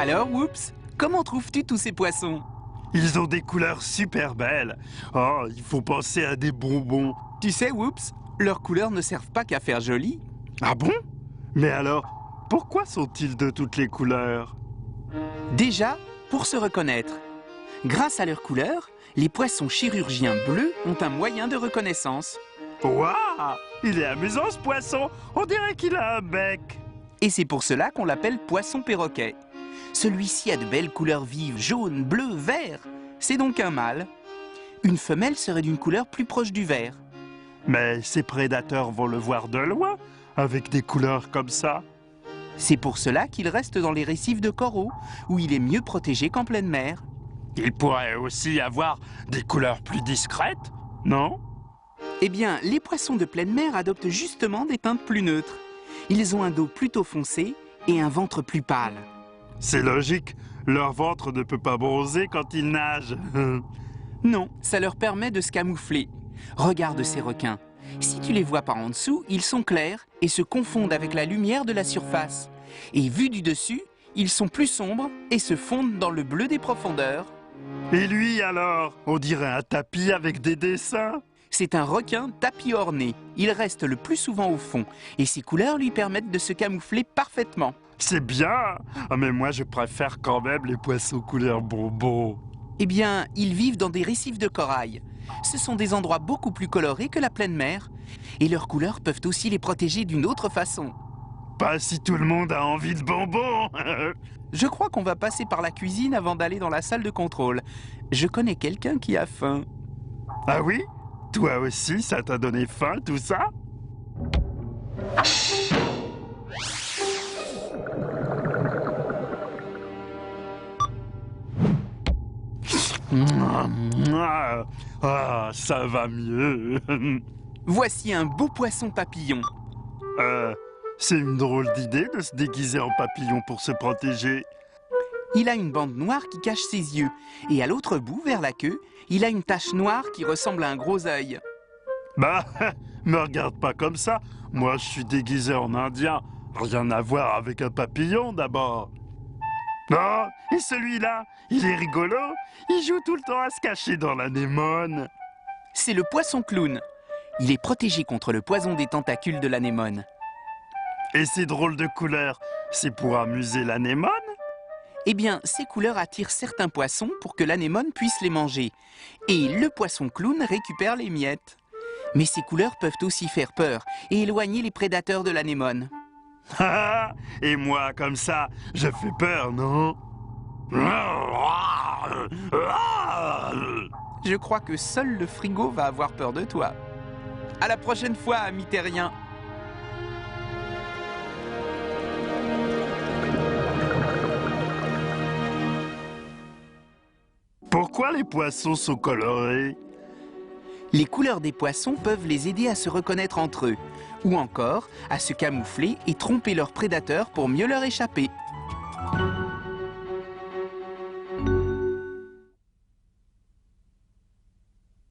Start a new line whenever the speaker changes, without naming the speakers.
Alors, Whoops, comment trouves-tu tous ces poissons?
Ils ont des couleurs super belles. Oh, il faut penser à des bonbons.
Tu sais, Whoops, leurs couleurs ne servent pas qu'à faire joli.
Ah bon? Mais alors, pourquoi sont-ils de toutes les couleurs?
Déjà, pour se reconnaître. Grâce à leurs couleurs, les poissons chirurgiens bleus ont un moyen de reconnaissance.
Waouh! Il est amusant ce poisson. On dirait qu'il a un bec.
Et c'est pour cela qu'on l'appelle poisson perroquet. Celui-ci a de belles couleurs vives, jaune, bleu, vert. C'est donc un mâle. Une femelle serait d'une couleur plus proche du vert.
Mais ses prédateurs vont le voir de loin, avec des couleurs comme ça.
C'est pour cela qu'il reste dans les récifs de coraux, où il est mieux protégé qu'en pleine mer.
Il pourrait aussi avoir des couleurs plus discrètes, non?
Eh bien, les poissons de pleine mer adoptent justement des teintes plus neutres. Ils ont un dos plutôt foncé et un ventre plus pâle.
C'est logique, leur ventre ne peut pas bronzer quand ils nagent.
Non, ça leur permet de se camoufler. Regarde ces requins. Si tu les vois par en dessous, ils sont clairs et se confondent avec la lumière de la surface. Et vus du dessus, ils sont plus sombres et se fondent dans le bleu des profondeurs.
Et lui alors? On dirait un tapis avec des dessins.
C'est un requin tapis orné. Il reste le plus souvent au fond et ses couleurs lui permettent de se camoufler parfaitement.
C'est bien. Ah, mais moi je préfère quand même les poissons couleur bonbon.
Eh bien, ils vivent dans des récifs de corail. Ce sont des endroits beaucoup plus colorés que la pleine mer. Et leurs couleurs peuvent aussi les protéger d'une autre façon.
Pas si tout le monde a envie de bonbons.
Je crois qu'on va passer par la cuisine avant d'aller dans la salle de contrôle. Je connais quelqu'un qui a faim.
Ah oui? Toi aussi, ça t'a donné faim, tout ça? Ah, ça va mieux.
Voici un beau poisson papillon.
C'est une drôle d'idée de se déguiser en papillon pour se protéger.
Il a une bande noire qui cache ses yeux. Et à l'autre bout, vers la queue, il a une tache noire qui ressemble à un gros œil.
Bah, me regarde pas comme ça. Moi, je suis déguisé en indien. Rien à voir avec un papillon, d'abord. Oh, et celui-là, il est rigolo. Il joue tout le temps à se cacher dans l'anémone.
C'est le poisson clown. Il est protégé contre le poison des tentacules de l'anémone.
Et ces drôles de couleurs, c'est pour amuser l'anémone?
Eh bien, ces couleurs attirent certains poissons pour que l'anémone puisse les manger. Et le poisson clown récupère les miettes. Mais ces couleurs peuvent aussi faire peur et éloigner les prédateurs de l'anémone.
Et moi, comme ça, je fais peur, non?
Je crois que seul le frigo va avoir peur de toi. À la prochaine fois, ami terrien.
Pourquoi les poissons sont colorés?
Les couleurs des poissons peuvent les aider à se reconnaître entre eux, ou encore à se camoufler et tromper leurs prédateurs pour mieux leur échapper.